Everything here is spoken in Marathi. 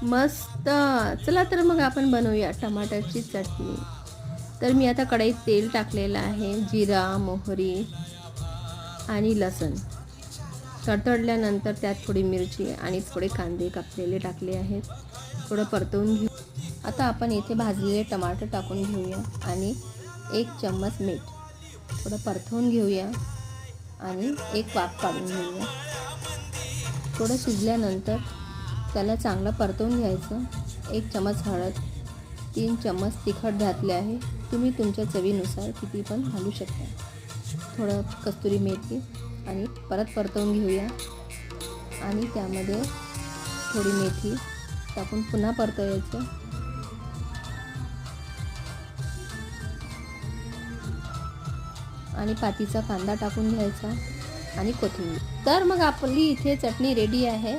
मस्त. चला तर मग आपण बनवूया टमाटरची चटणी. तर मी आता कढईत तेल टाकलेलं आहे. जिरा, मोहरी आणि लसूण तडतडल्यानंतर त्यात थोडी मिरची आणि थोडे कांदे कापलेले टाकले आहेत. थोडं परतवून घेऊ. आता आपण इथे भाजलेले टमाटर टाकून घेऊया आणि 1 चम्मच मीठ. थोडं परतवून घेऊया आणि एक वाफ काढून घेऊया. थोडं शिजल्यानंतर त्याला चांगलं परतवून घ्यायचं. 1 चम्मच हळद, 3 चम्मच तिखट घातले आहे. तुम्ही तुमच्या चवीनुसार किती पण घालू शकता. थोडं कस्तुरी मेथी आणि परत परतवून घेऊया आणि त्यामध्ये थोडी मेथी टाकून पुन्हा परतवायचं आणि पातीचा कांदा टाकून घ्यायचा आणि कोथिंबीर. तर मग आपली इथे चटणी रेडी आहे.